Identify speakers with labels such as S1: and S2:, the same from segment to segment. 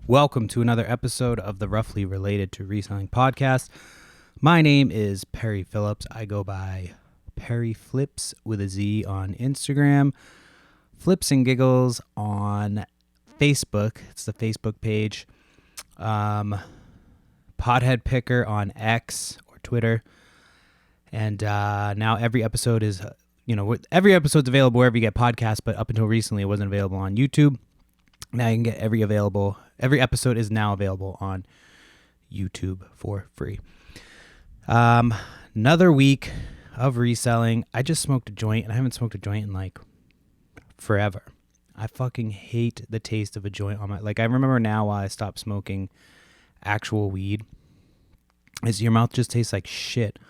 S1: Welcome to another episode of the Roughly Related to Reselling podcast. My name is Perry Phillips. I go by Perry Flips with a Z on Instagram, Flips and Giggles on Facebook. It's the Facebook page. Pothead Picker on X or Twitter. And now every episode is, every episode's available wherever you get podcasts, but up until recently it wasn't available on YouTube. Now you can get every episode is now available on YouTube for free. Another week of reselling. I just smoked a joint, and I haven't smoked a joint in like forever. I fucking hate the taste of a joint on my, I remember now why I stopped smoking actual weed is your mouth just tastes like shit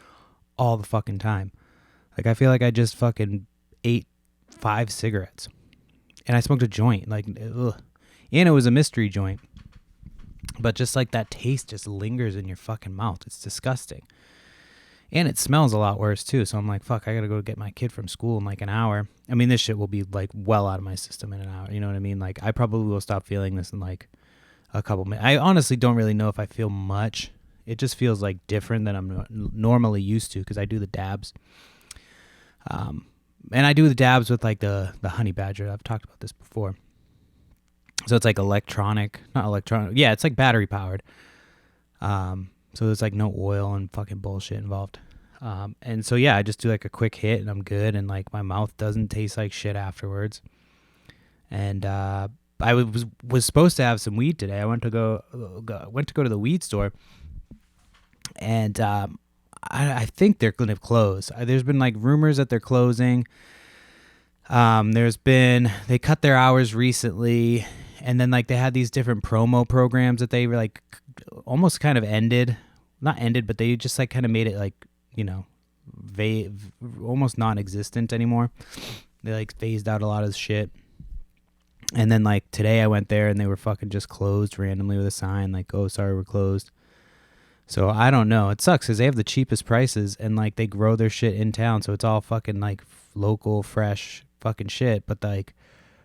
S1: all the fucking time. Like I feel like I just fucking ate 5 cigarettes and I smoked a joint, ugh. And it was a mystery joint. But just like that taste just lingers in your fucking mouth. It's disgusting. And it smells a lot worse too. So I'm like, fuck, I gotta go get my kid from school in like an hour. I mean, this shit will be like well out of my system in an hour. You know what I mean? Like I probably will stop feeling this in like a couple minutes. I honestly don't really know if I feel much. It just feels like different than I'm normally used to because I do the dabs. And I do the dabs with like the honey badger. I've talked about this before. So it's like it's like battery powered. So there's like no oil and fucking bullshit involved. And so yeah, I just do like a quick hit and I'm good. And like my mouth doesn't taste like shit afterwards. And I was supposed to have some weed today. I went to go to the weed store, and I think they're going to close. There's been like rumors that they're closing. They cut their hours recently. And then like they had these different promo programs that they were like almost kind of not ended, but they just like kind of made it like, almost non-existent anymore. They like phased out a lot of shit. And then like today I went there and they were fucking just closed randomly with a sign like, oh, sorry, we're closed. So I don't know. It sucks because they have the cheapest prices and like they grow their shit in town. So it's all fucking like local, fresh fucking shit. But like,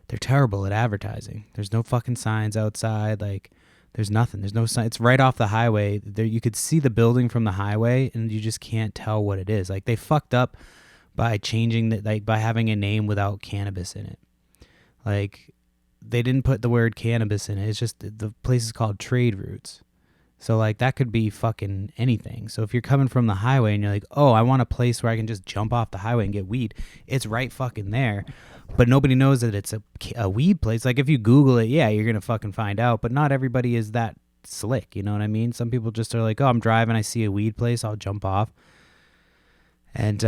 S1: they're terrible at advertising. There's no fucking signs outside. Like, there's nothing. There's no sign. It's right off the highway. There, you could see the building from the highway, and you just can't tell what it is. Like, they fucked up by by having a name without cannabis in it. Like, they didn't put the word cannabis in it. It's just the place is called Trade Routes. So, like, that could be fucking anything. So, if you're coming from the highway and you're like, oh, I want a place where I can just jump off the highway and get weed, it's right fucking there. But nobody knows that it's a weed place. Like, if you Google it, yeah, you're going to fucking find out. But not everybody is that slick, you know what I mean? Some people just are like, oh, I'm driving, I see a weed place, I'll jump off. And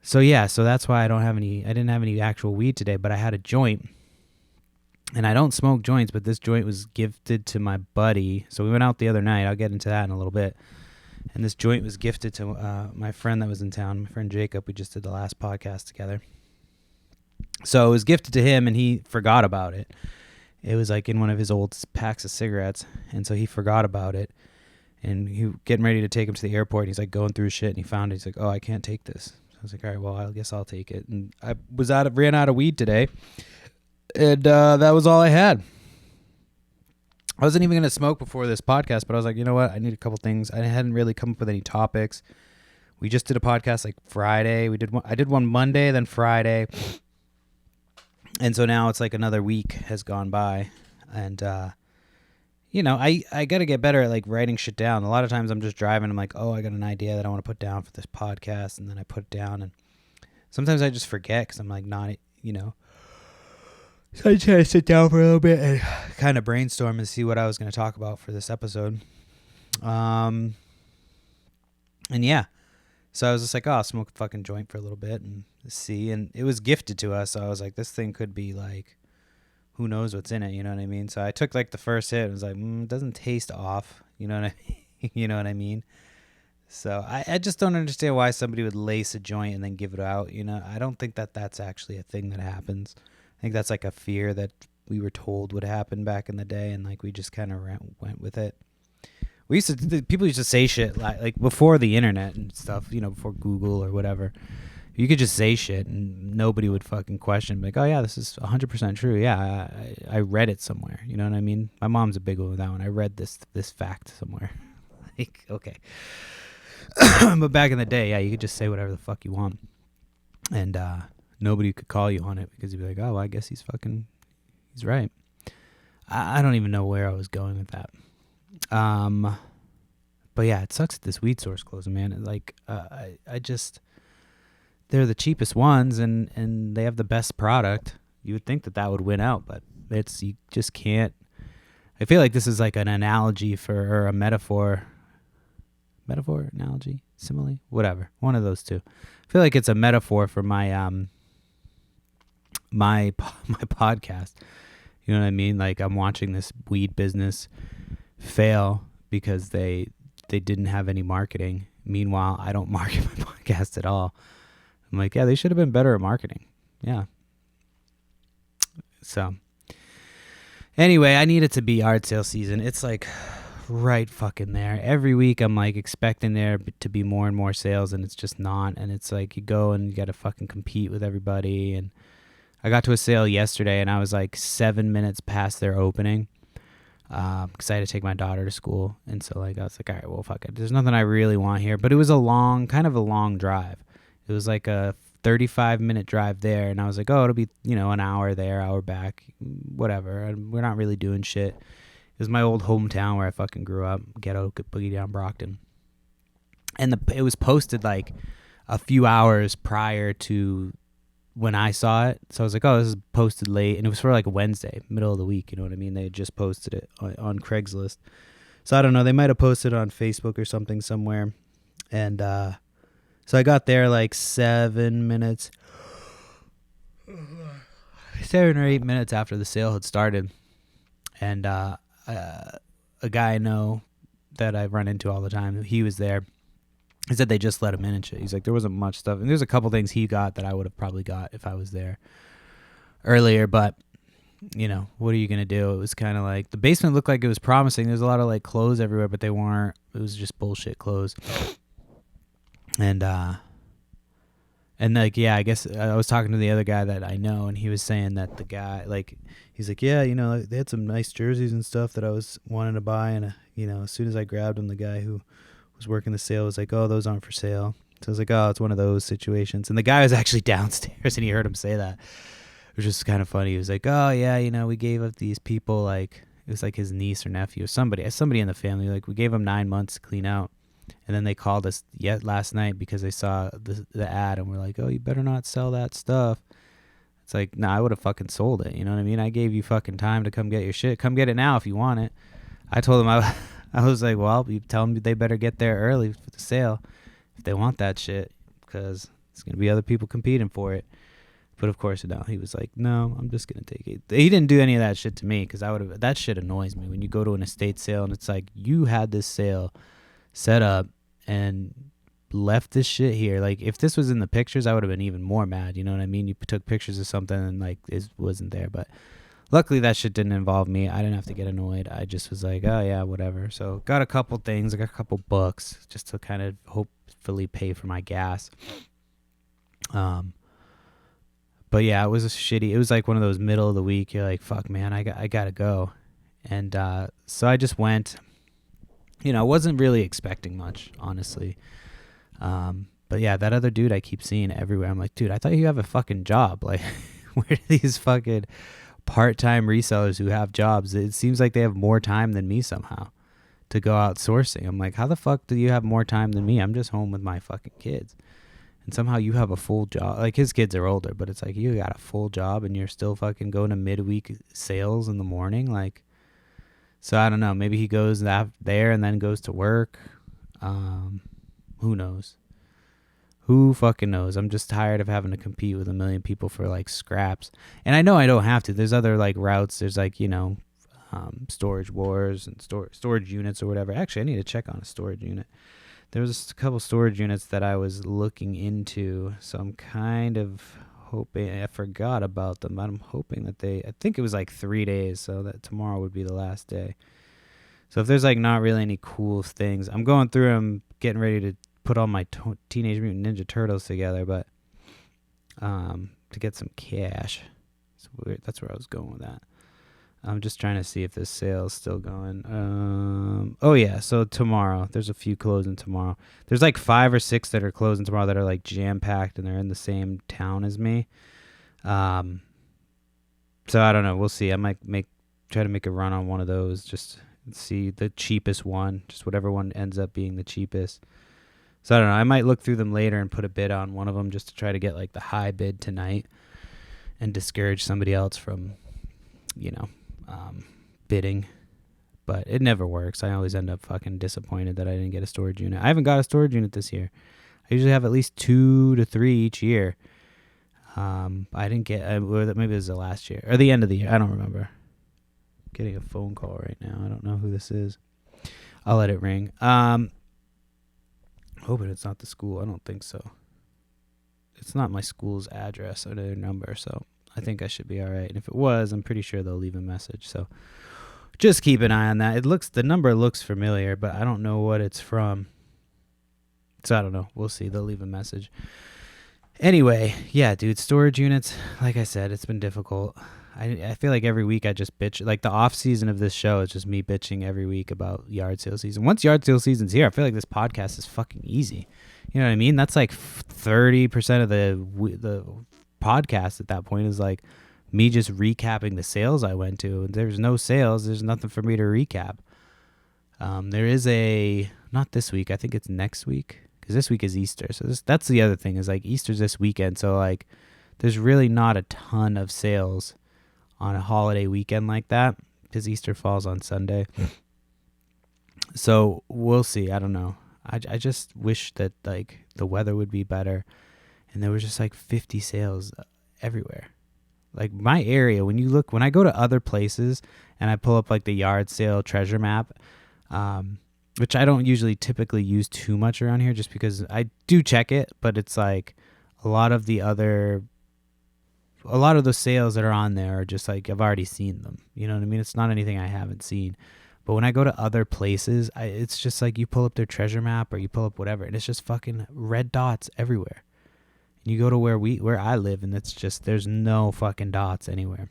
S1: so that's why I didn't have any actual weed today, but I had a joint. And I don't smoke joints, but this joint was gifted to my buddy. So we went out the other night. I'll get into that in a little bit. And this joint was gifted to my friend that was in town, my friend Jacob. We just did the last podcast together. So it was gifted to him, and he forgot about it. It was like in one of his old packs of cigarettes, and so he forgot about it. And he getting ready to take him to the airport. And he's like going through shit, and he found it. He's like, "Oh, I can't take this." So I was like, "All right, well, I guess I'll take it." And I ran out of weed today, and that was all I had. I wasn't even gonna smoke before this podcast, but I was like, you know what? I need a couple things. I hadn't really come up with any topics. We just did a podcast like Friday. I did one Monday, then Friday. And so now it's like another week has gone by, and I got to get better at like writing shit down. A lot of times I'm just driving. I'm like, oh, I got an idea that I want to put down for this podcast, and then I put it down, and sometimes I just forget because I'm like not, So I try to sit down for a little bit and kind of brainstorm and see what I was going to talk about for this episode. And yeah. So I was just like, oh, I'll smoke a fucking joint for a little bit and see. And it was gifted to us. So I was like, this thing could be like, who knows what's in it? You know what I mean? So I took like the first hit and was like, it doesn't taste off. You know what I mean? You know what I mean? So I just don't understand why somebody would lace a joint and then give it out. I don't think that that's actually a thing that happens. I think that's like a fear that we were told would happen back in the day. And like, we just kind of went with it. People used to say shit like before the internet and stuff, before Google or whatever. You could just say shit and nobody would fucking question. Like, oh yeah, this is 100% true. Yeah, I read it somewhere. You know what I mean? My mom's a big one with that one. I read this fact somewhere. Like, okay. But back in the day, yeah, you could just say whatever the fuck you want, and nobody could call you on it because you'd be like, oh, well, I guess he's right. I don't even know where I was going with that. But yeah, it sucks that this weed source closing, man. Like, I just, they're the cheapest ones and they have the best product. You would think that would win out, but you just can't. I feel like this is like an analogy or a metaphor, analogy, simile, whatever. One of those two. I feel like it's a metaphor for my my podcast. You know what I mean? Like, I'm watching this weed business fail because they didn't have any marketing. Meanwhile, I don't market my podcast at all. I'm like, yeah, they should have been better at marketing. Yeah. So anyway, I need it to be yard sale season. It's like right fucking there. Every week I'm like expecting there to be more and more sales, and it's just not. And it's like you go and you got to fucking compete with everybody. And I got to a sale yesterday and I was like 7 minutes past their opening because I had to take my daughter to school. And so like I was like, all right, well, fuck it. There's nothing I really want here. But it was kind of a long drive. It was like a 35-minute drive there. And I was like, oh, it'll be, an hour there, hour back, whatever. We're not really doing shit. It was my old hometown where I fucking grew up, ghetto, boogie down Brockton. And it was posted like a few hours prior to when I saw it. So I was like, oh, this is posted late. And it was for like Wednesday, middle of the week. You know what I mean? They had just posted it on Craigslist. So I don't know. They might have posted it on Facebook or something somewhere. And so I got there like 7 minutes, 7 or 8 minutes after the sale had started. And a guy I know that I run into all the time, he was there. He said they just let him in and shit. He's like, there wasn't much stuff. And there's a couple things he got that I would have probably got if I was there earlier. But, what are you going to do? It was kind of like the basement looked like it was promising. There's a lot of like clothes everywhere, but they weren't. It was just bullshit clothes. And like, yeah, I guess I was talking to the other guy that I know, and he was saying that the guy, like, he's like, yeah, they had some nice jerseys and stuff that I was wanting to buy. And, as soon as I grabbed them, the guy who was working the sale was like, oh, those aren't for sale. So I was like, oh, it's one of those situations. And the guy was actually downstairs and he heard him say that, which was kind of funny. He was like, oh yeah, we gave up these people, like, it was like his niece or nephew or somebody in the family, like, we gave them 9 months to clean out. And then they called us last night because they saw the ad and we're like, oh, you better not sell that stuff. It's like, nah, I would have fucking sold it. You know what I mean? I gave you fucking time to come get your shit. Come get it now if you want it. I told them I was like, well, you tell them they better get there early for the sale if they want that shit, because it's going to be other people competing for it. But of course, no, he was like, no, I'm just going to take it. He didn't do any of that shit to me, because that shit annoys me when you go to an estate sale and it's like, you had this sale set up and left this shit here. Like, if this was in the pictures, I would have been even more mad. You know what I mean? You took pictures of something and like it wasn't there, but luckily that shit didn't involve me. I didn't have to get annoyed. I just was like, oh yeah, whatever. So got a couple things. I got a couple books just to kind of hopefully pay for my gas. But yeah, it was it was like one of those middle of the week. You're like, fuck man, I gotta go. And so I just went. I wasn't really expecting much, honestly. But yeah, that other dude I keep seeing everywhere. I'm like, dude, I thought you have a fucking job. Like, where are these fucking part-time resellers who have jobs? It seems like they have more time than me somehow to go out sourcing. I'm like, how the fuck do you have more time than me? I'm just home with my fucking kids. And somehow you have a full job. Like, his kids are older, but it's like, you got a full job and you're still fucking going to midweek sales in the morning. Like, so I don't know. Maybe he goes there and then goes to work. Who knows? Who fucking knows? I'm just tired of having to compete with a million people for like scraps. And I know I don't have to. There's other like routes. There's like, storage wars and storage units or whatever. Actually, I need to check on a storage unit. There was a couple storage units that I was looking into. So I'm kind of hoping, I forgot about them. I'm hoping that I think it was like 3 days. So that tomorrow would be the last day. So if there's like not really any cool things, I'm going through them, getting ready to put all my Teenage Mutant Ninja Turtles together, but to get some cash. It's weird. That's where I was going with that. I'm just trying to see if this sale is still going. Oh yeah, so tomorrow there's a few closing tomorrow. There's like 5 or 6 that are closing tomorrow that are like jam packed and they're in the same town as me. So I don't know. We'll see. I might try to make a run on one of those. Just see the cheapest one. Just whatever one ends up being the cheapest. So I don't know. I might look through them later and put a bid on one of them just to try to get like the high bid tonight and discourage somebody else from, bidding. But it never works. I always end up fucking disappointed that I didn't get a storage unit. I haven't got a storage unit this year. I usually have at least 2 to 3 each year. I didn't get, maybe it was the last year or the end of the year. I don't remember. I'm getting a phone call right now. I don't know who this is. I'll let it ring. Hoping it's not the school. I don't think so. It's not my school's address or their number, so I think I should be all right. And if it was, I'm pretty sure they'll leave a message. So just keep an eye on that. The number looks familiar, but I don't know what it's from. So I don't know. We'll see. They'll leave a message. Anyway, yeah, dude, storage units, like I said, it's been difficult. I feel like every week I just bitch. Like the off season of this show is just me bitching every week about yard sale season. Once yard sale season's here, I feel like this podcast is fucking easy. You know what I mean? That's like 30% of the podcast at that point is like me just recapping the sales I went to. There's no sales. There's nothing for me to recap. There is not this week. I think it's next week. Because this week is Easter. So that's the other thing is like Easter's this weekend. So like there's really not a ton of sales on a holiday weekend like that because Easter falls on Sunday. So we'll see. I don't know. I just wish that like the weather would be better and there was just like 50 sales everywhere. Like my area, when I go to other places and I pull up like the yard sale treasure map, which I don't usually typically use too much around here just because I do check it, but it's like a lot of the sales that are on there are just like I've already seen them. You know what I mean? It's not anything I haven't seen. But when I go to other places, it's just like you pull up their treasure map or you pull up whatever, and it's just fucking red dots everywhere. And you go to where I live, and it's just there's no fucking dots anywhere.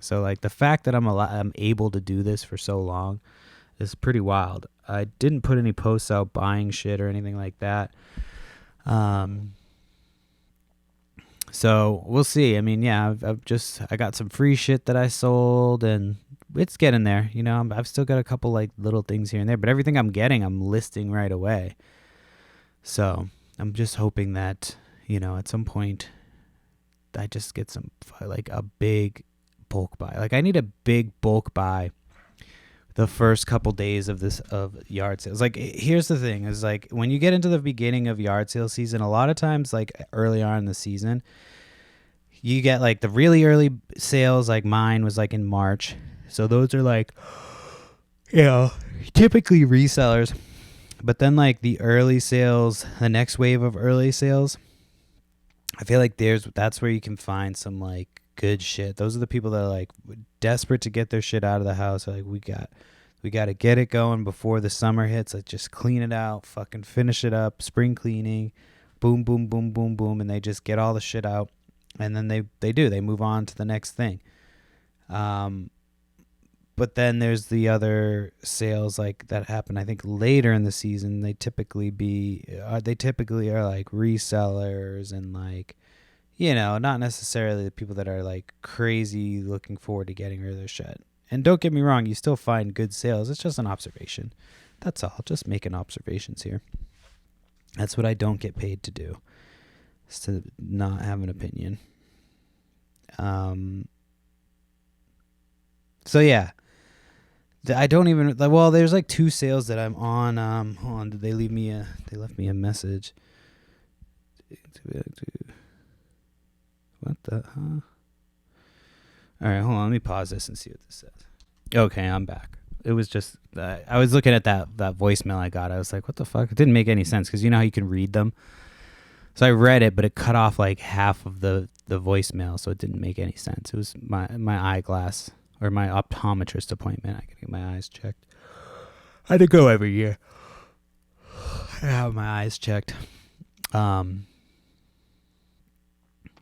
S1: So like the fact that I'm able to do this for so long is pretty wild. I didn't put any posts out buying shit or anything like that. So we'll see. I mean, yeah, I got some free shit that I sold and it's getting there. You know, I've still got a couple like little things here and there, but everything I'm getting, I'm listing right away. So I'm just hoping that, at some point I just get like a big bulk buy. Like I need a big bulk buy the first couple days of yard sales. Like here's the thing is like when you get into the beginning of yard sale season, a lot of times like early on in the season, you get like the really early sales. Like mine was like in March. So those are like, typically resellers, but then like the early sales, the next wave of early sales, I feel like that's where you can find some like good shit. Those are the people that are like desperate to get their shit out of the house. They're like we got to get it going before the summer hits. Like just clean it out, fucking finish it up, spring cleaning, boom, boom, boom, boom, boom, and they just get all the shit out, and then they move on to the next thing. But then there's the other sales like that happen. I think later in the season, they typically are like resellers and like, not necessarily the people that are like crazy looking forward to getting rid of their shit. And don't get me wrong, you still find good sales. It's just an observation. That's all. Just making observations here. That's what I don't get paid to do. Is to not have an opinion. So yeah. I don't even, well, there's like 2 sales that I'm on. Hold on, they left me a message. What the, huh? All right, hold on, let me pause this and see what this says. Okay, I'm back. It was just, I was looking at that voicemail I got. I was like, what the fuck? It didn't make any sense because you know how you can read them? So I read it, but it cut off like half of the voicemail, so it didn't make any sense. It was my eyeglass. Or my optometrist appointment. I can get my eyes checked. I had to go every year. I have my eyes checked.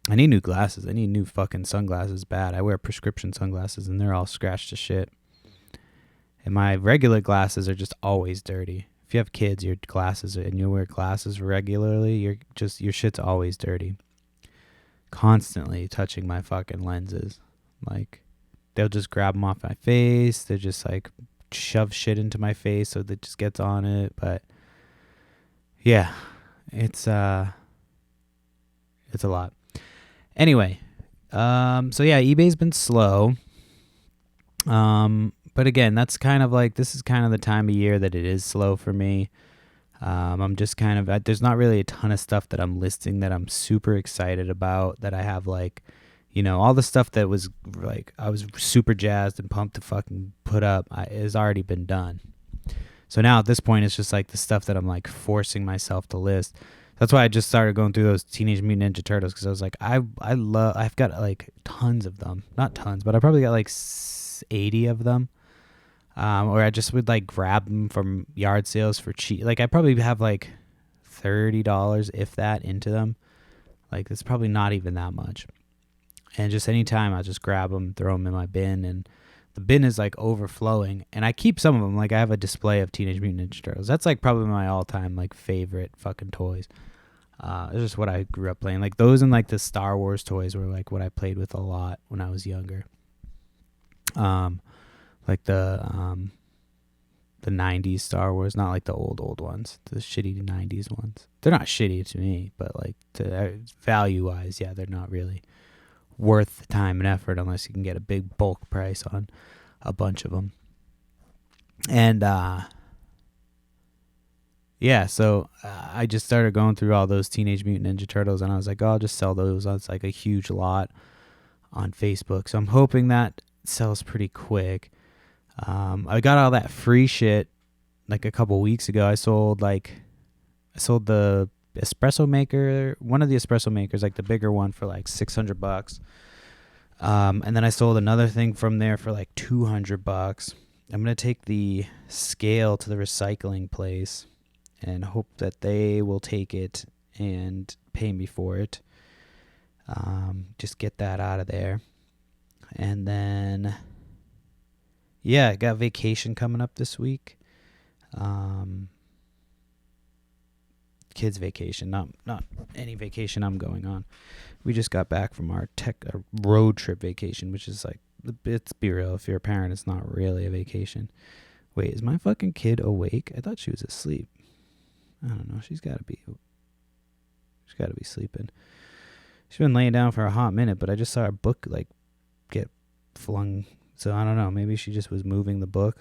S1: I need new glasses. I need new fucking sunglasses bad. I wear prescription sunglasses and they're all scratched to shit. And my regular glasses are just always dirty. If you have kids, your glasses, and you wear glasses regularly, your shit's always dirty. Constantly touching my fucking lenses. Like, they'll just grab them off my face. They're just like shove shit into my face so that it just gets on it. But yeah, it's a lot. Anyway, so yeah, eBay's been slow. But again, that's kind of like, this is kind of the time of year that it is slow for me. I'm just kind of, there's not really a ton of stuff that I'm listing that I'm super excited about, that I have like, you know, all the stuff that was like, I was super jazzed and pumped to fucking put up has already been done. So now at this point, it's just like the stuff that I'm like forcing myself to list. That's why I just started going through those Teenage Mutant Ninja Turtles, because I was like, I've got like tons of them. Not tons, but I probably got like 80 of them. Or I just would like grab them from yard sales for cheap. Like I probably have like $30, if that, into them. Like it's probably not even that much. And just anytime I just grab them, throw them in my bin, and the bin is like overflowing. And I keep some of them. Like I have a display of Teenage Mutant Ninja Turtles. That's like probably my all-time like favorite fucking toys. It's just what I grew up playing. Like those and like the Star Wars toys were like what I played with a lot when I was younger. Like the 90s Star Wars, not like the old ones, the shitty 90s ones. They're not shitty to me, but like to value wise, yeah, they're not really worth the time and effort unless you can get a big bulk price on a bunch of them. And yeah, so I just started going through all those Teenage Mutant Ninja Turtles, and I was like, oh, I'll just sell those. It's like a huge lot on Facebook, so I'm hoping that sells pretty quick. I got all that free shit like a couple weeks ago. I sold the espresso maker, one of the espresso makers, like the bigger one, for like $600. And then I sold another thing from there for like $200. I'm going to take the scale to the recycling place and hope that they will take it and pay me for it. Just get that out of there. And then, yeah, I got vacation coming up this week. Kids vacation, not any vacation I'm going on. We just got back from our road trip vacation, which is like, let's be real, if you're a parent, it's not really a vacation. Wait, is my fucking kid awake? I thought she was asleep. I don't know. She's got to be sleeping. She's been laying down for a hot minute, but I just saw her book like get flung. So I don't know. Maybe she just was moving the book.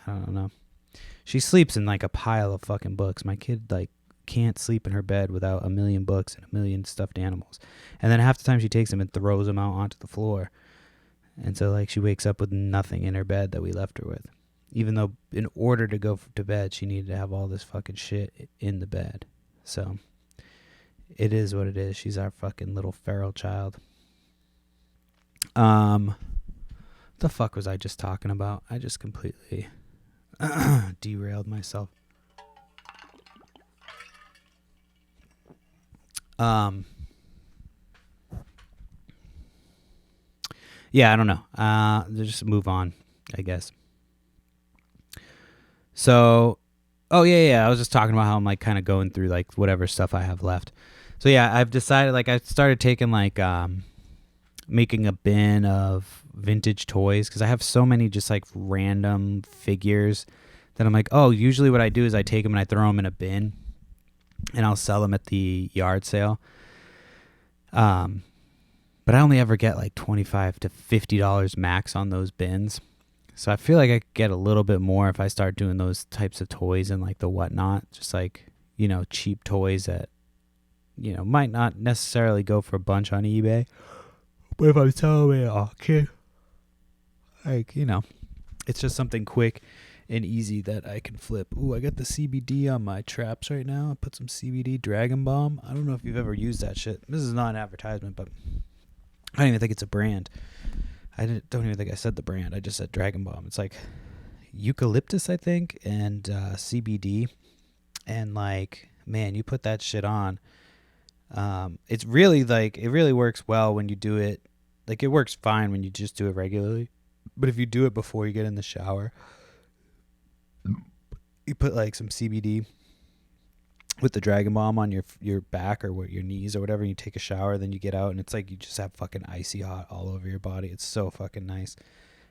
S1: I don't know. She sleeps in like a pile of fucking books. My kid like can't sleep in her bed without a million books and a million stuffed animals. And then half the time she takes them and throws them out onto the floor. And so like she wakes up with nothing in her bed that we left her with. Even though in order to go to bed, she needed to have all this fucking shit in the bed. So it is what it is. She's our fucking little feral child. What the fuck was I just talking about? I just completely derailed myself. Yeah, I don't know. Just move on, I guess. So, oh yeah, I was just talking about how I'm like kind of going through like whatever stuff I have left. So yeah, I've decided, like, I started taking like making a bin of vintage toys, because I have so many just like random figures that I'm like, oh, usually what I do is I take them and I throw them in a bin and I'll sell them at the yard sale. But I only ever get like $25 to $50 max on those bins. So I feel like I could get a little bit more if I start doing those types of toys and like the whatnot, just like, you know, cheap toys that, you know, might not necessarily go for a bunch on eBay. But if I'm telling me, oh, kid, like, you know, it's just something quick and easy that I can flip. Ooh, I got the CBD on my traps right now. I put some CBD Dragon Bomb. I don't know if you've ever used that shit. This is not an advertisement, but I don't even think it's a brand. Don't even think I said the brand. I just said Dragon Bomb. It's like eucalyptus, I think, and CBD. And like, man, you put that shit on. It's really like it really works well when you do it. Like it works fine when you just do it regularly, but if you do it before you get in the shower, you put like some CBD with the Dragon Balm on your back or your knees or whatever, and you take a shower, then you get out and it's like you just have fucking icy hot all over your body. It's so fucking nice.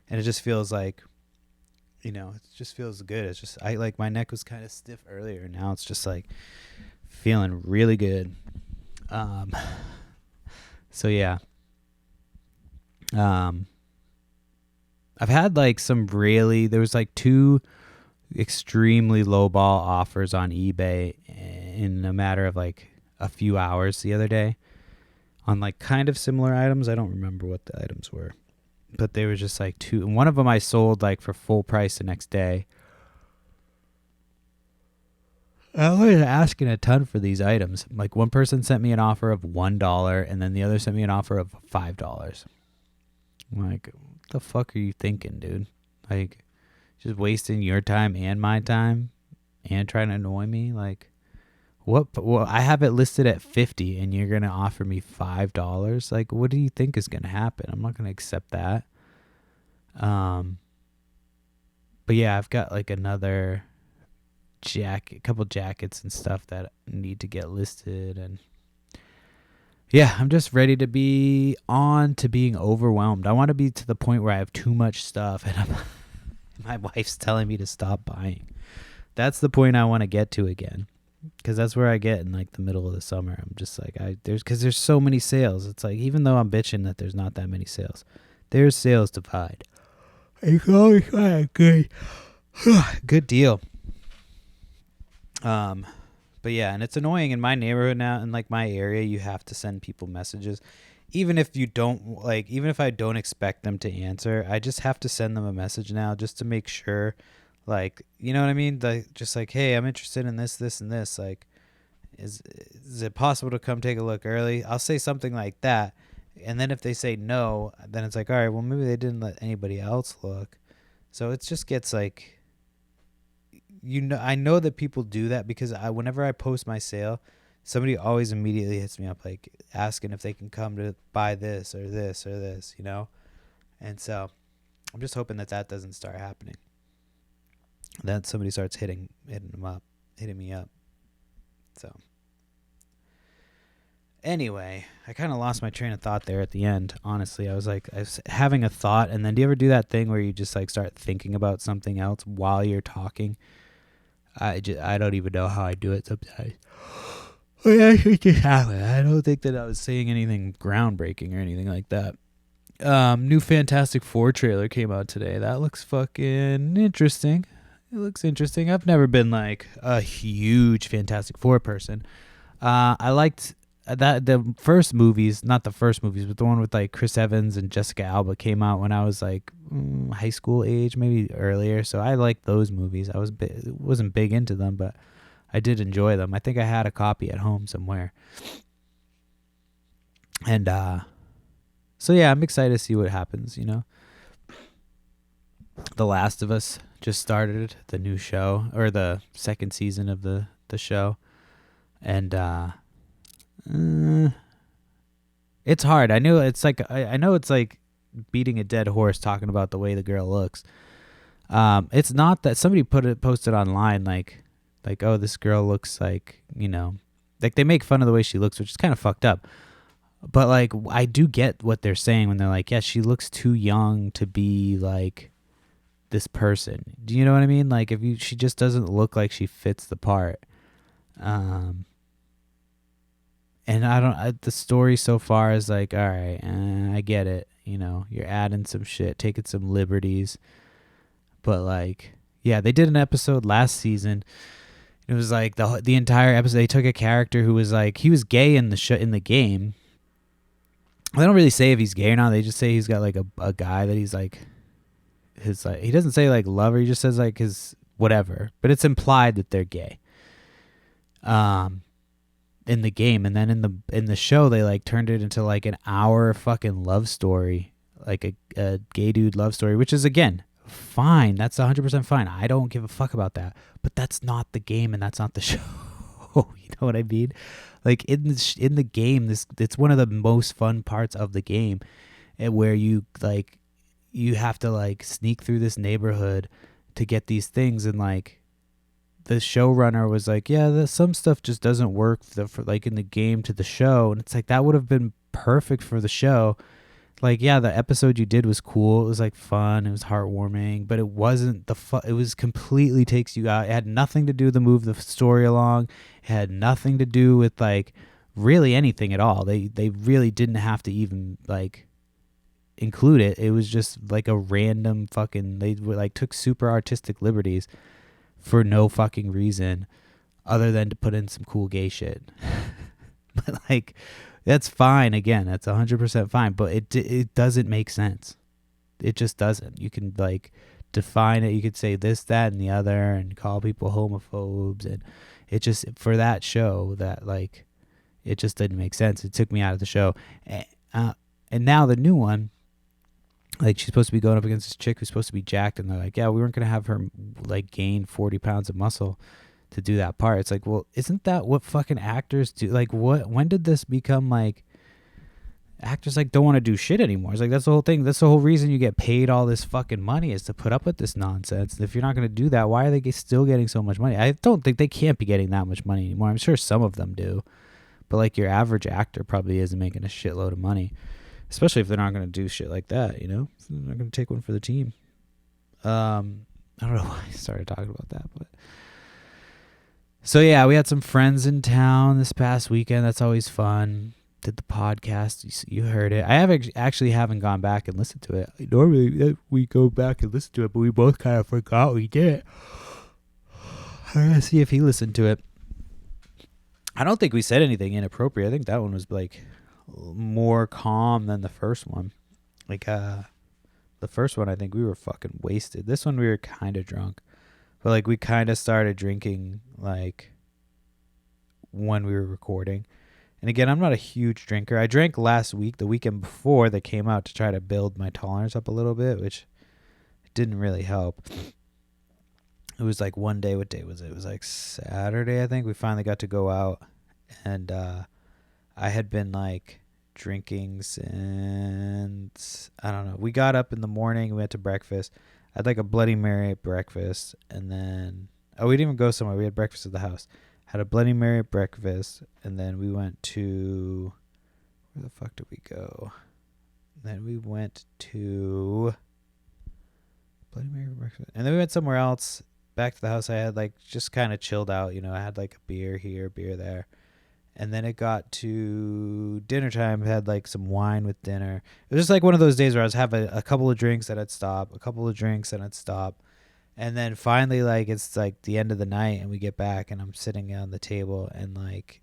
S1: And it just feels like, it just feels good. It's just, I like, my neck was kind of stiff earlier. Now it's just like feeling really good. So yeah. I've had like there was like 2 extremely low ball offers on eBay in a matter of like a few hours the other day on like kind of similar items. I don't remember what the items were, but they were just like 2. And one of them I sold like for full price the next day. I was asking a ton for these items. Like one person sent me an offer of $1 and then the other sent me an offer of $5. I'm like, what the fuck are you thinking, dude? Like, just wasting your time and my time and trying to annoy me? Like, what? Well, I have it listed at $50 and you're going to offer me $5? Like, what do you think is going to happen? I'm not going to accept that. But yeah, I've got like a couple jackets and stuff that need to get listed, and yeah, I'm just ready to be on to being overwhelmed. I want to be to the point where I have too much stuff and my wife's telling me to stop buying. That's the point I want to get to again, because that's where I get in like the middle of the summer. I'm just like, there's so many sales. It's like, even though I'm bitching that there's not that many sales, there's sales to find. You can always find a good deal. But yeah, and it's annoying in my neighborhood now, in like my area, you have to send people messages. Even if I don't expect them to answer, I just have to send them a message now just to make sure, like, you know what I mean? Like, just like, hey, I'm interested in this, this, and this. Like, is it possible to come take a look early? I'll say something like that. And then if they say no, then it's like, all right, well, maybe they didn't let anybody else look. So it just gets like, I know that people do that because whenever I post my sale, somebody always immediately hits me up like asking if they can come to buy this or this or this, And so I'm just hoping that doesn't start happening. That somebody starts hitting me up. So anyway, I kind of lost my train of thought there at the end. Honestly, I was having a thought, and then do you ever do that thing where you just like start thinking about something else while you're talking? I don't even know how I do it sometimes. I don't think that I was saying anything groundbreaking or anything like that. New Fantastic Four trailer came out today. That looks fucking interesting. It looks interesting. I've never been like a huge Fantastic Four person. I liked that the first movies, not the first movies, but the one with like Chris Evans and Jessica Alba came out when I was like high school age, maybe earlier. So I liked those movies. I wasn't big into them, but I did enjoy them. I think I had a copy at home somewhere. And so yeah, I'm excited to see what happens, The Last of Us just started the new show, or the second season of the show. And it's hard. I know it's like beating a dead horse talking about the way the girl looks. It's not that somebody posted online like, oh, this girl looks like, like they make fun of the way she looks, which is kind of fucked up. But like, I do get what they're saying when they're like, yeah, she looks too young to be like this person. Do you know what I mean? Like she just doesn't look like she fits the part. And the story so far is like, all right, I get it. You're adding some shit, taking some liberties. But like, yeah, they did an episode last season. It was like the entire episode, they took a character who was like, he was gay in the game. They don't really say if he's gay or not. They just say he's got like a guy that he's like, he doesn't say like lover. He just says like his whatever, but it's implied that they're gay. In the game, and then in the show they like turned it into like an hour fucking love story, like a gay dude love story, which is again fine. That's 100% fine. I don't give a fuck about that. But that's not the game, and that's not the show. You know what I mean? Like in the game, it's one of the most fun parts of the game, and where you have to like sneak through this neighborhood to get these things, and like the showrunner was like, yeah, some stuff just doesn't work for like in the game to the show, and it's like that would have been perfect for the show. Like, yeah, the episode you did was cool. It was like fun. It was heartwarming, but it wasn't it was completely takes you out. It had nothing to do to move the story along. It had nothing to do with like really anything at all. They really didn't have to even like include it. It was just like a random fucking, they like took super artistic liberties for no fucking reason other than to put in some cool gay shit. But like, that's fine. Again, that's 100% fine, but it doesn't make sense. It just doesn't. You can like define it. You could say this, that, and the other, and call people homophobes, and it just, for that show, that like it just didn't make sense. It took me out of the show. And now the new one, like she's supposed to be going up against this chick who's supposed to be jacked, and they're like, yeah, we weren't gonna have her like gain 40 pounds of muscle to do that part. It's like, well, isn't that what fucking actors do? Like, when did this become like actors like don't want to do shit anymore? It's like, that's the whole thing. That's the whole reason you get paid all this fucking money, is to put up with this nonsense. And if you're not going to do that, why are they still getting so much money? I don't think they can't be getting that much money anymore. I'm sure some of them do, but like your average actor probably isn't making a shitload of money, especially if they're not going to do shit like that, you know? They're not going to take one for the team. I don't know why I started talking about that, but so yeah, we had some friends in town this past weekend. That's always fun. Did the podcast. You heard it. I actually haven't gone back and listened to it. Normally we go back and listen to it, but we both kind of forgot we did it. I'm gonna see if he listened to it. I don't think we said anything inappropriate. I think that one was like more calm than the first one. Like the first one, I think we were fucking wasted. This one we were kind of drunk. But like we kind of started drinking like when we were recording. And again, I'm not a huge drinker. I drank last week, the weekend before they came out, to try to build my tolerance up a little bit, which didn't really help. It was like one day, what day was it? It was like Saturday, I think. We finally got to go out, and I had been like drinking since, I don't know. We got up in the morning, we went to breakfast. I had like a Bloody Mary at breakfast, and then, we didn't even go somewhere. We had breakfast at the house. Had a Bloody Mary at breakfast, and then we went to, where the fuck did we go? Then we went to Bloody Mary at breakfast, and then we went somewhere else. Back to the house, I had like just kind of chilled out, you know. I had like a beer here, beer there. And then it got to dinner time. I had like some wine with dinner. It was just like one of those days where I was having a couple of drinks and I'd stop, a couple of drinks and I'd stop. And then finally, like, it's like the end of the night and we get back and I'm sitting on the table and like,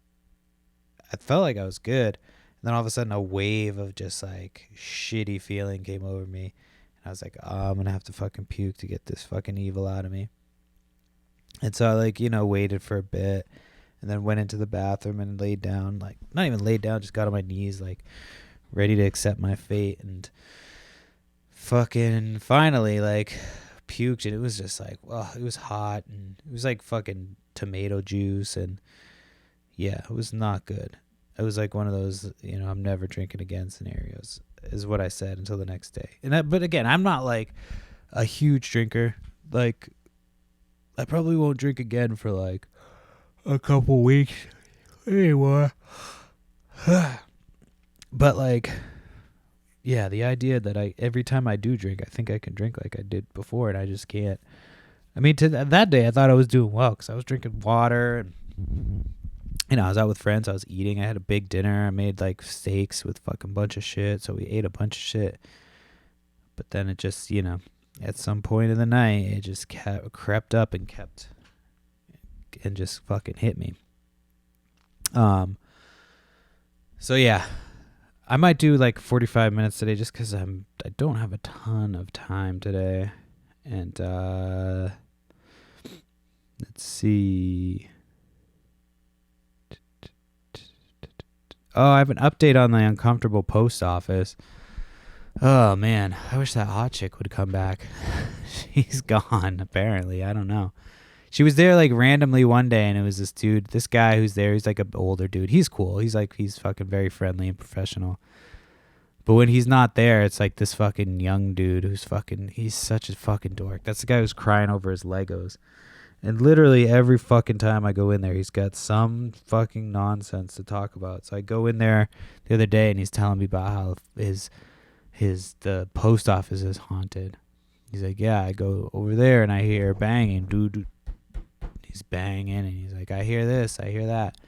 S1: I felt like I was good. And then all of a sudden a wave of just like shitty feeling came over me. And I was like, oh, I'm going to have to fucking puke to get this fucking evil out of me. And so I like, you know, waited for a bit. And then went into the bathroom and laid down, like, not even laid down, just got on my knees, like, ready to accept my fate. And fucking finally, like, puked. And it was just like, well, it was hot. And it was like fucking tomato juice. And yeah, it was not good. It was like one of those, you know, I'm never drinking again scenarios, is what I said until the next day. And but again, I'm not like a huge drinker. Like, I probably won't drink again for like a couple weeks anymore. But like, yeah, the idea that every time I do drink, I think I can drink like I did before, and I just can't. I mean, that day I thought I was doing well because I was drinking water, and you know, I was out with friends. I was eating. I had a big dinner. I made like steaks with fucking bunch of shit, so we ate a bunch of shit. But then it just, you know, at some point in the night, it just crept up and just fucking hit me. So yeah, I might do like 45 minutes today just because I don't have a ton of time today. And let's see. Oh, I have an update on the uncomfortable post office. Oh man, I wish that hot chick would come back. She's gone, apparently. I don't know. She was there like randomly one day, and it was this guy who's there. He's like an older dude. He's cool. He's fucking very friendly and professional. But when he's not there, it's like this fucking young dude he's such a fucking dork. That's the guy who's crying over his Legos. And literally every fucking time I go in there, he's got some fucking nonsense to talk about. So I go in there the other day, and he's telling me about how the post office is haunted. He's like, yeah, I go over there and I hear banging, dude. He's banging, and he's like, I hear this, I hear that.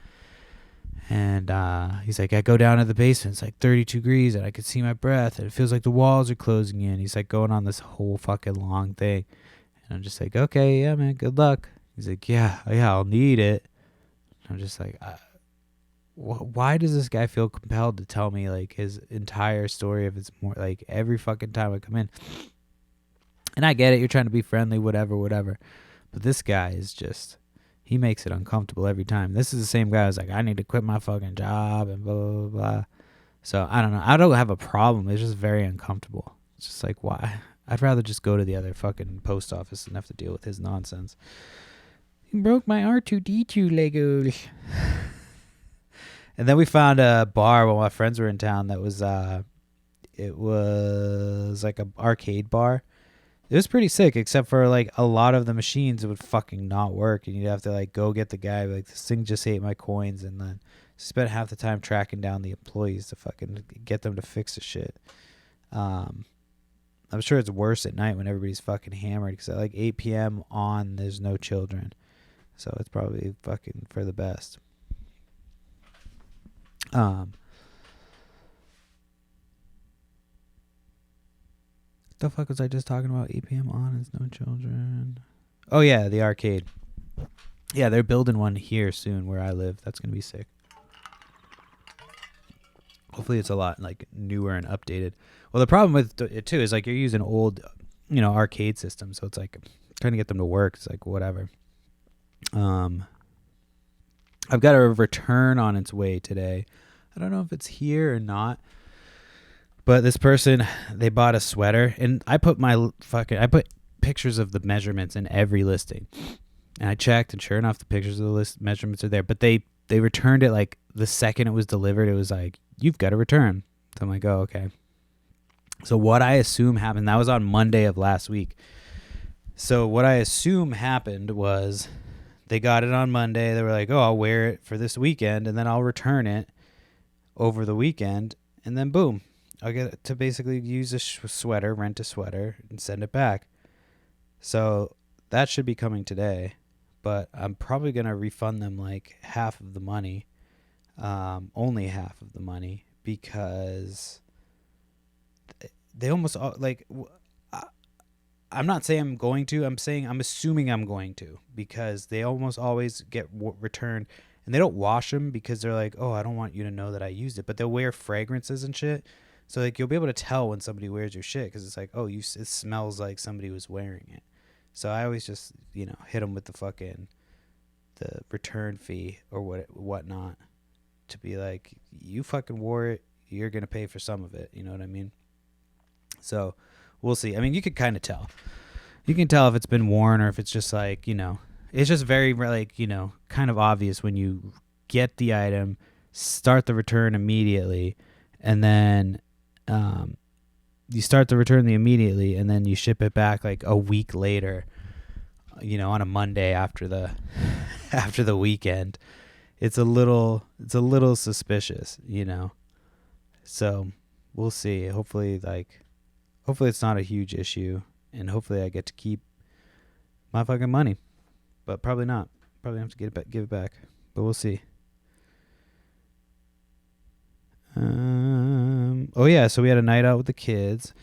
S1: And he's like, I go down to the basement, it's like 32 degrees, and I can see my breath, and it feels like the walls are closing in. He's like going on this whole fucking long thing. And I'm just like, okay, yeah, man, good luck. He's like, yeah, I'll need it. I'm just like, why does this guy feel compelled to tell me like his entire story if it's more like every fucking time I come in? And I get it, you're trying to be friendly, whatever. But this guy is just, he makes it uncomfortable every time. This is the same guy who's like, I need to quit my fucking job and blah, blah, blah. So I don't know. I don't have a problem. It's just very uncomfortable. It's just like, why? I'd rather just go to the other fucking post office and have to deal with his nonsense. He broke my R2D2 Legos. And then we found a bar while my friends were in town that was, it was like an arcade bar. It was pretty sick, except for like a lot of the machines would fucking not work, and you'd have to like go get the guy like, this thing just ate my coins, and then spent half the time tracking down the employees to fucking get them to fix the shit. I'm sure it's worse at night when everybody's fucking hammered, because at like 8 p.m. on, there's no children. So it's probably fucking for the best. The fuck was I just talking about? 8 p.m. on, there's no children. Oh yeah, the arcade. Yeah, they're building one here soon where I live. That's going to be sick. Hopefully it's a lot like newer and updated. Well, the problem with it too is like you're using old, arcade systems, so it's like trying to get them to work. It's like whatever. I've got a return on its way today. I don't know if it's here or not, but this person, they bought a sweater, and I put pictures of the measurements in every listing, and I checked, and sure enough, the pictures of the measurements are there. But they returned it like the second it was delivered. It was like, you've got to return. So I'm like, oh, okay. So what I assume happened, that was on Monday of last week. So what I assume happened was they got it on Monday. They were like, oh, I'll wear it for this weekend, and then I'll return it over the weekend. And then boom, I'll get to basically use a sweater, rent a sweater, and send it back. So that should be coming today. But I'm probably going to refund them like half of the money. Only half of the money, because they almost like, I'm not saying I'm going to, I'm assuming I'm going to, because they almost always get returned, and they don't wash them because they're like, oh, I don't want you to know that I used it, but they'll wear fragrances and shit. So like you'll be able to tell when somebody wears your shit, because it's like, oh, it smells like somebody was wearing it. So I always just, hit them with the return fee or whatnot, to be like, you fucking wore it, you're going to pay for some of it. You know what I mean? So we'll see. I mean, you could kind of tell. You can tell if it's been worn, or if it's just like, it's just very like, kind of obvious when you get the item, start the return immediately, and then you start the return immediately, and then you ship it back like a week later, on a Monday after the weekend. It's a little suspicious, So we'll see. Hopefully it's not a huge issue, and hopefully I get to keep my fucking money. But probably not. Probably have to give it back. But we'll see. Oh yeah, so we had a night out with the kids.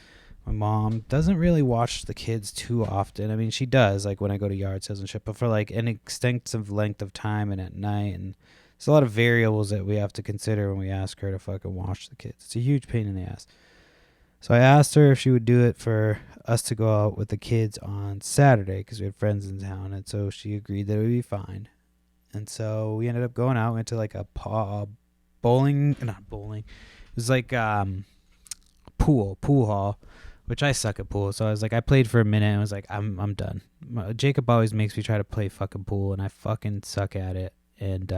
S1: My mom doesn't really watch the kids too often. I mean, she does, like when I go to yard sales and shit, but for like an extensive length of time and at night, and there's a lot of variables that we have to consider when we ask her to fucking watch the kids. It's a huge pain in the ass. So I asked her if she would do it for us to go out with the kids on Saturday, because we had friends in town, and so she agreed that it would be fine. And so we ended up going out, went to like a not bowling. It was like pool hall which I suck at pool. So I was like, I played for a minute and was like, I'm done. Jacob always makes me try to play fucking pool, and I fucking suck at it. And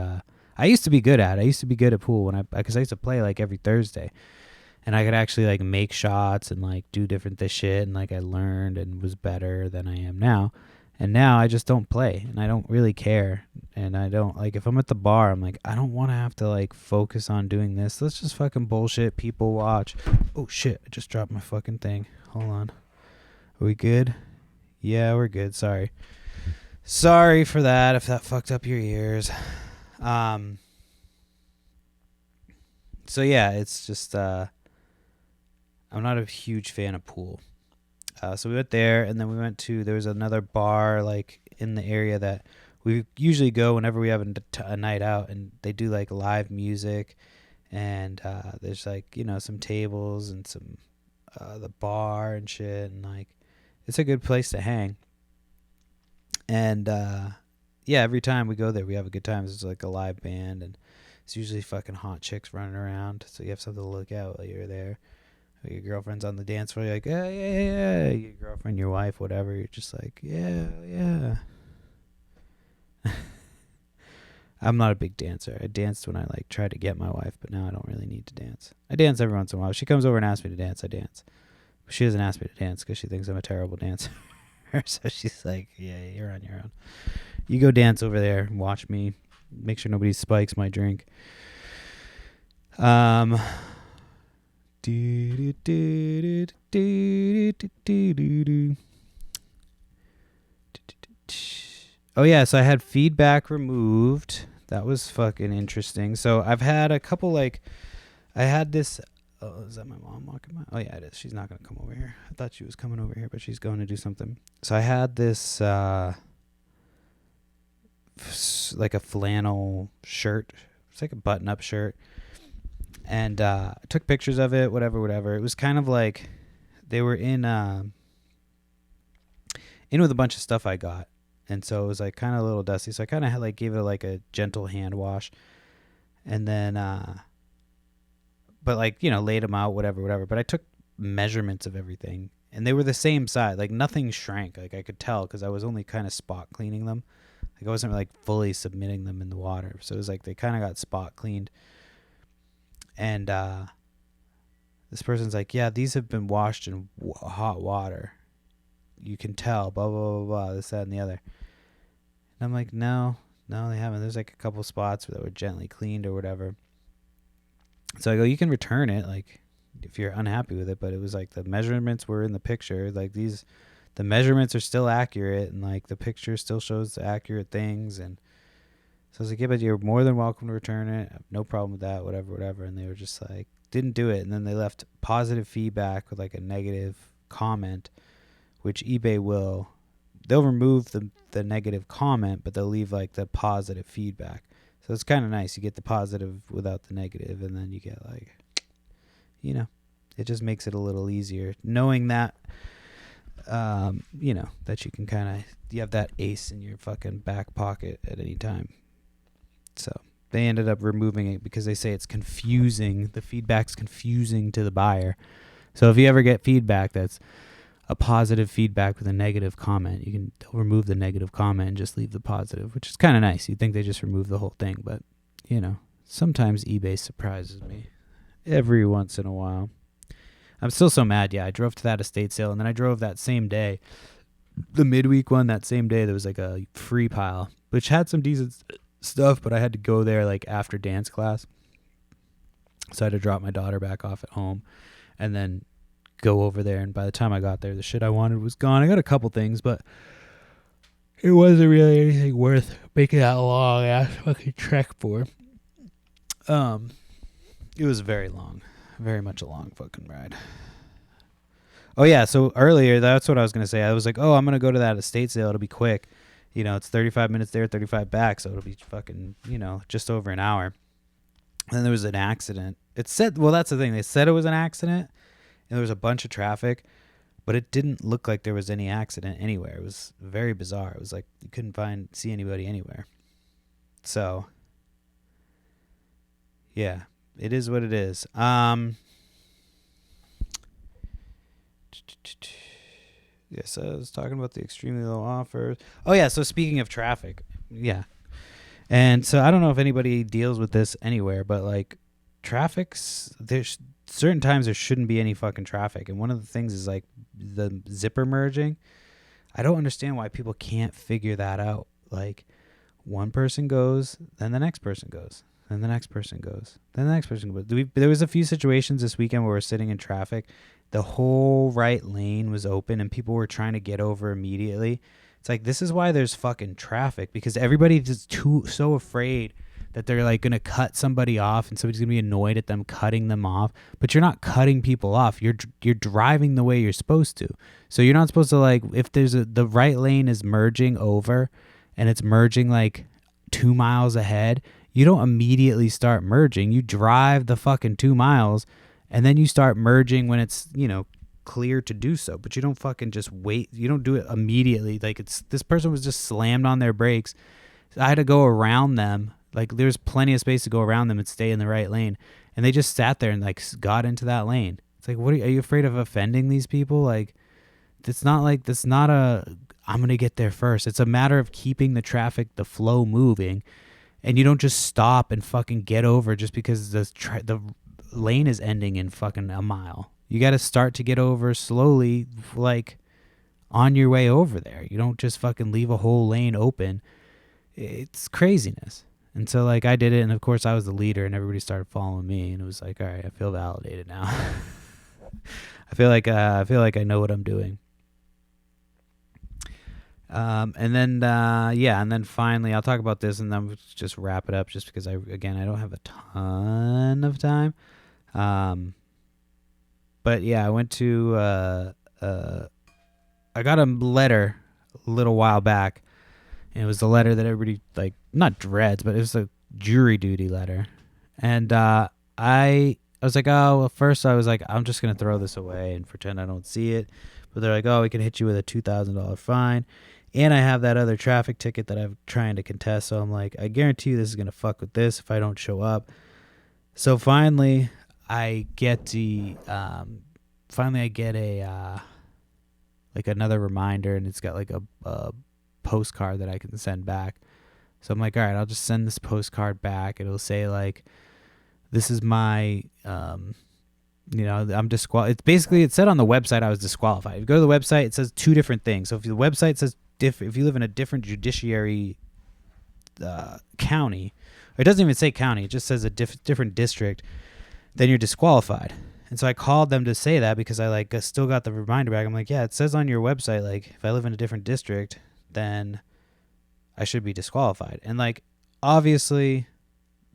S1: I used to be good at it. I used to be good at pool because I used to play like every Thursday, and I could actually like make shots and like do different this shit, and like I learned and was better than I am now. And now I just don't play, and I don't really care. And I don't, like, if I'm at the bar, I'm like, I don't want to have to, like, focus on doing this. Let's just fucking bullshit, people watch. Oh, shit, I just dropped my fucking thing. Hold on. Are we good? Yeah, we're good. Sorry. Sorry for that, if that fucked up your ears. So, yeah, it's just, I'm not a huge fan of pool. So we went there, and then there was another bar, like, in the area that we usually go whenever we have a night out, and they do, like, live music, and there's, like, some tables and some, the bar and shit, and, like, it's a good place to hang. And, yeah, every time we go there, we have a good time. There's, like, a live band, and it's usually fucking hot chicks running around, so you have something to look at while you're there. Your girlfriend's on the dance floor, you're like, yeah. Your girlfriend, your wife, whatever, you're just like, yeah. I'm not a big dancer. I danced when I like tried to get my wife, but now I don't really need to dance. I dance every once in a while. If she comes over and asks me to dance, I dance. But she doesn't ask me to dance because she thinks I'm a terrible dancer. So she's like, yeah, you're on your own. You go dance over there and watch me. Make sure nobody spikes my drink. Oh yeah, so I had feedback removed. That was fucking interesting. So I've had a couple, like, I had this. Oh, is that my mom walking by? Oh yeah, it is. She's not gonna come over here. I thought she was coming over here, but she's going to do something. So I had this like a flannel shirt. It's like a button-up shirt. And I took pictures of it, whatever. It was kind of like they were in with a bunch of stuff I got. And so it was like kind of a little dusty. So I kind of like gave it like a gentle hand wash. And then, but like, laid them out, whatever. But I took measurements of everything. And they were the same size. Like nothing shrank. Like I could tell because I was only kind of spot cleaning them. Like I wasn't like fully submitting them in the water. So it was like they kind of got spot cleaned. And this person's like, yeah, these have been washed in hot water. You can tell, blah, blah, blah, blah, this, that, and the other. And I'm like, no, they haven't. There's like a couple spots that were gently cleaned or whatever. So I go, you can return it, like, if you're unhappy with it. But it was like the measurements were in the picture. Like the measurements are still accurate, and like the picture still shows the accurate things. And so I was like, yeah, but you're more than welcome to return it. I have no problem with that, whatever. And they were just like, didn't do it. And then they left positive feedback with like a negative comment, which eBay they'll remove the negative comment, but they'll leave like the positive feedback. So it's kind of nice. You get the positive without the negative, and then you get like, it just makes it a little easier. Knowing that, that you can you have that ace in your fucking back pocket at any time. So they ended up removing it because they say it's confusing. The feedback's confusing to the buyer. So if you ever get feedback that's a positive feedback with a negative comment, they'll remove the negative comment and just leave the positive, which is kind of nice. You'd think they just remove the whole thing, but sometimes eBay surprises me every once in a while. I'm still so mad. Yeah, I drove to that estate sale, and then I drove that same day, the midweek one. That same day, there was like a free pile, which had some decent stuff, but I had to go there like after dance class, so I had to drop my daughter back off at home and then go over there. And by the time I got there, the shit I wanted was gone. I got a couple things, but it wasn't really anything worth making that long ass fucking trek for. It was very much a long fucking ride. Oh yeah, so earlier, that's what I was gonna say. I was like, I'm gonna go to that estate sale, it'll be quick. It's 35 minutes there, 35 back, so it'll be fucking, just over an hour. And then there was an accident. It said, well, that's the thing. They said it was an accident, and there was a bunch of traffic, but it didn't look like there was any accident anywhere. It was very bizarre. It was like you couldn't see anybody anywhere. So, yeah, it is what it is. Yes, I was talking about the extremely low offers. Oh yeah, so speaking of traffic, yeah, and so I don't know if anybody deals with this anywhere, but like there's certain times there shouldn't be any fucking traffic, and one of the things is like the zipper merging. I don't understand why people can't figure that out. Like one person goes, then the next person goes, then the next person goes, then the next person goes. There was a few situations this weekend where we're sitting in traffic. The whole right lane was open and people were trying to get over immediately. It's like, this is why there's fucking traffic, because everybody's just so afraid that they're like going to cut somebody off and somebody's going to be annoyed at them cutting them off. But you're not cutting people off. You're driving the way you're supposed to. So you're not supposed to, like, if the right lane is merging over and it's merging like 2 miles ahead, you don't immediately start merging. You drive the fucking 2 miles and then you start merging when it's, clear to do so. But you don't fucking just wait. You don't do it immediately. Like, this person was just slammed on their brakes. I had to go around them. Like, there's plenty of space to go around them and stay in the right lane. And they just sat there and like got into that lane. It's like, are you afraid of offending these people? Like, I'm going to get there first. It's a matter of keeping the traffic, the flow moving. And you don't just stop and fucking get over just because the lane is ending in fucking a mile. You got to start to get over slowly, like on your way over there. You don't just fucking leave a whole lane open. It's craziness. And so, like, I did it, and of course I was the leader, and everybody started following me, and it was like, all right, I feel validated now. I feel like I know what I'm doing. And then finally, I'll talk about this, and then we'll just wrap it up, just because I don't have a ton of time. But yeah, I went to I got a letter a little while back. And it was the letter that everybody, like, not dreads, but it was a jury duty letter. And I was like, oh, well, first I was like, I'm just going to throw this away and pretend I don't see it. But they're like, oh, we can hit you with a $2,000 fine. And I have that other traffic ticket that I'm trying to contest. So I'm like, I guarantee you this is going to fuck with this if I don't show up. So finally, I get like another reminder, and it's got like a postcard that I can send back. So I'm like, all right, I'll just send this postcard back. It'll say like, this is my, I'm disqualified. It's basically, it said on the website I was disqualified. If you go to the website, it says two different things. So if the website says if you live in a different judiciary county, or it doesn't even say county, it just says a different district, then you're disqualified. And so I called them to say that because I still got the reminder back. I'm like, yeah, it says on your website, like, if I live in a different district, then I should be disqualified. And like, obviously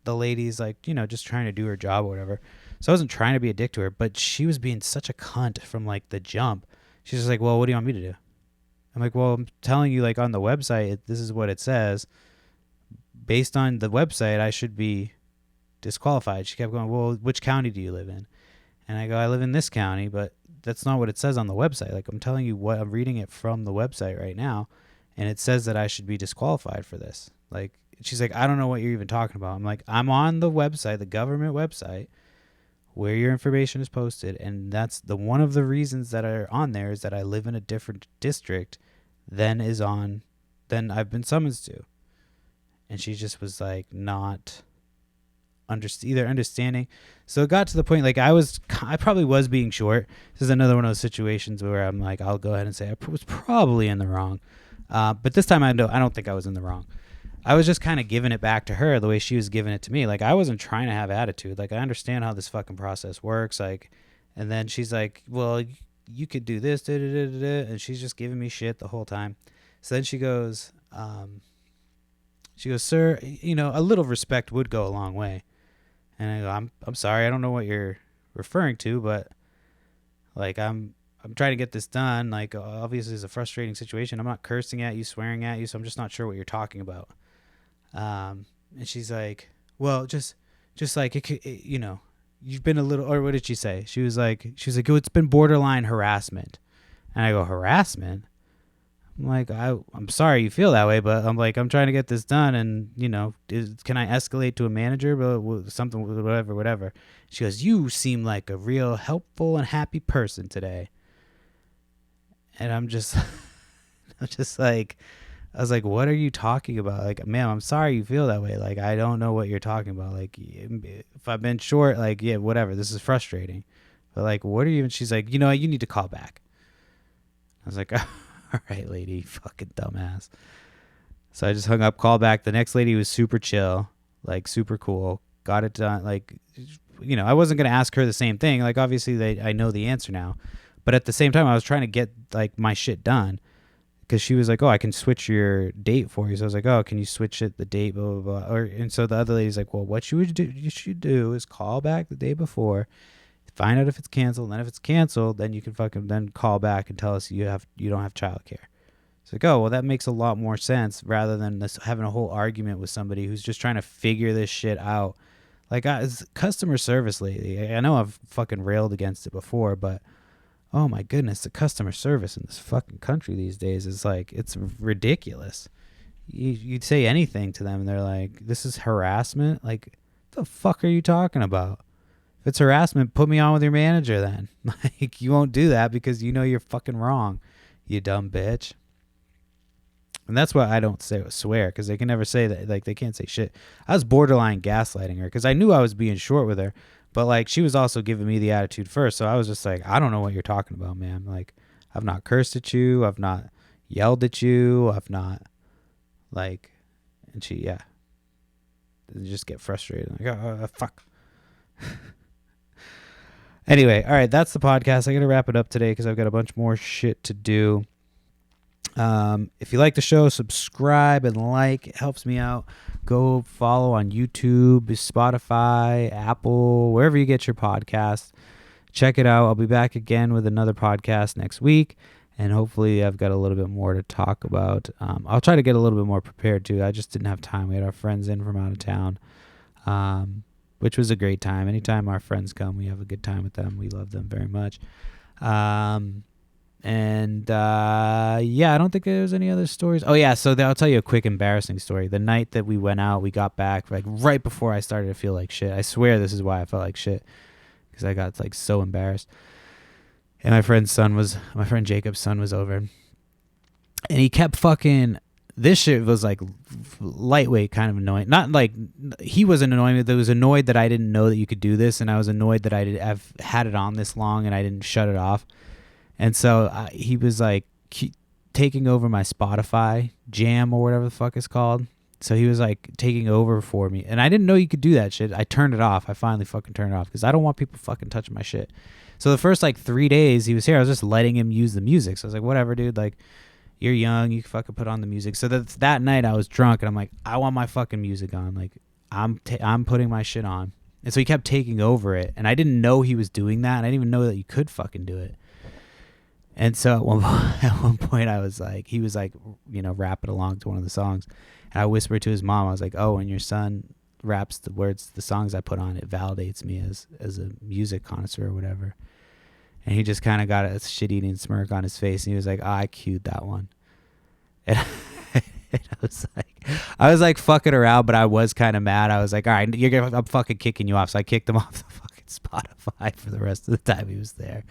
S1: the lady's like, just trying to do her job or whatever. So I wasn't trying to be a dick to her, but she was being such a cunt from like the jump. She's just like, well, what do you want me to do? I'm like, well, I'm telling you, like, on the website, this is what it says. Based on the website, I should be disqualified. She kept going, well, which county do you live in? And I go, I live in this county, but that's not what it says on the website. Like, I'm telling you what, I'm reading it from the website right now. And it says that I should be disqualified for this. Like, she's like, I don't know what you're even talking about. I'm like, I'm on the website, the government website, where your information is posted. And that's one of the reasons that are on there is that I live in a different district than I've been summoned to. And she just was like, not either understanding. So it got to the point, like, I probably was being short. This is another one of those situations where I'm like, I'll go ahead and say I was probably in the wrong. But this time I don't think I was in the wrong. I was just kind of giving it back to her the way she was giving it to me. Like, I wasn't trying to have attitude. Like, I understand how this fucking process works. Like, and then she's like, well, you could do this, da, da, da, da, da. And she's just giving me shit the whole time. So then she goes, sir, a little respect would go a long way. And I go, I'm sorry, I don't know what you're referring to, but like, I'm trying to get this done. Like, obviously it's a frustrating situation. I'm not cursing at you, swearing at you, so I'm just not sure what you're talking about. And she's like, well, just like, you've been a little, or what did she say? She was like, oh, it's been borderline harassment. And I go, harassment? I'm like, I'm sorry you feel that way, but I'm like, I'm trying to get this done, and can I escalate to a manager, but something, whatever. She goes, you seem like a real helpful and happy person today. And I'm just, I'm just like, I was like, what are you talking about? Like, ma'am, I'm sorry you feel that way. Like, I don't know what you're talking about. Like, if I've been short, like, yeah, whatever. This is frustrating. But like, what are you? And she's like, you know what? You need to call back. I was like, all right, lady, fucking dumbass. So I just hung up, called back. The next lady was super chill, like super cool. Got it done. Like, you know, I wasn't going to ask her the same thing. Like, obviously, I know the answer now. But at the same time, I was trying to get, like, my shit done. Because she was like, oh, I can switch your date for you. So I was like, oh, can you switch it, the date, blah, blah, blah. And so the other lady's like, well, what you should do is call back the day before, find out if it's canceled. And then if it's canceled, then you can fucking then call back and tell us you don't have childcare. It's like, oh, well, that makes a lot more sense rather than this having a whole argument with somebody who's just trying to figure this shit out. Like, it's customer service lately. I know I've fucking railed against it before, but oh my goodness, the customer service in this fucking country these days is like, it's ridiculous. You'd say anything to them and they're like, this is harassment? Like, what the fuck are you talking about? If it's harassment, put me on with your manager then. Like, you won't do that because you know you're fucking wrong, you dumb bitch. And that's why I don't swear, because they can never say that. Like, they can't say shit. I was borderline gaslighting her because I knew I was being short with her. But, like, she was also giving me the attitude first. So I was just like, I don't know what you're talking about, man. Like, I've not cursed at you. I've not yelled at you. I've not, like, and she, yeah. Just get frustrated. Like, oh, fuck. Anyway, all right, that's the podcast. I got to wrap it up today because I've got a bunch more shit to do. If you like the show, subscribe and like. It helps me out. Go follow on YouTube, Spotify, Apple, wherever you get your podcasts. Check it out. I'll be back again with another podcast next week, and hopefully I've got a little bit more to talk about. I'll try to get a little bit more prepared too. I just didn't have time. We had our friends in from out of town, which was a great time. Anytime our friends come, we have a good time with them. We love them very much. Yeah, I don't think there was any other stories. Oh yeah, so I'll tell you a quick embarrassing story. The night that we went out, we got back like right before I started to feel like shit. I swear this is why I felt like shit, because I got like so embarrassed. And my friend Jacob's son was over, and he kept fucking. This shit was like lightweight, kind of annoying. Not like he wasn't annoying, but was annoyed that I didn't know that you could do this, and I was annoyed that I've had it on this long and I didn't shut it off. And so he was like taking over my Spotify jam or whatever the fuck it's called. So he was like taking over for me. And I didn't know you could do that shit. I turned it off. I finally fucking turned it off because I don't want people fucking touching my shit. So the first like 3 days he was here, I was just letting him use the music. So I was like, whatever, dude. Like, you're young. You can fucking put on the music. So that night I was drunk and I'm like, I want my fucking music on. Like, I'm putting my shit on. And so he kept taking over it. And I didn't know he was doing that. And I didn't even know that you could fucking do it. And so at one point he was like, you know, rapping along to one of the songs. And I whispered to his mom, I was like, oh, when your son raps the words, the songs I put on, it validates me as a music connoisseur or whatever. And he just kind of got a shit-eating smirk on his face. And he was like, I cued that one. And I was like fucking around, but I was kind of mad. I was like, all right, I'm fucking kicking you off. So I kicked him off the fucking Spotify for the rest of the time he was there.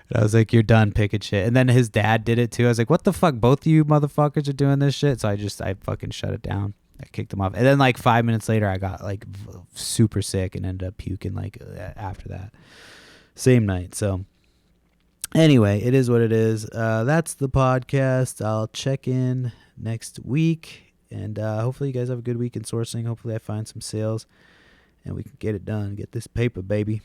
S1: And I was like, you're done picking shit. And then his dad did it too. I was like, what the fuck? Both of you motherfuckers are doing this shit. So I fucking shut it down. I kicked him off. And then like 5 minutes later, I got like super sick and ended up puking like after that. Same night. So anyway, it is what it is. That's the podcast. I'll check in next week. And hopefully you guys have a good week in sourcing. Hopefully I find some sales and we can get it done. Get this paper, baby.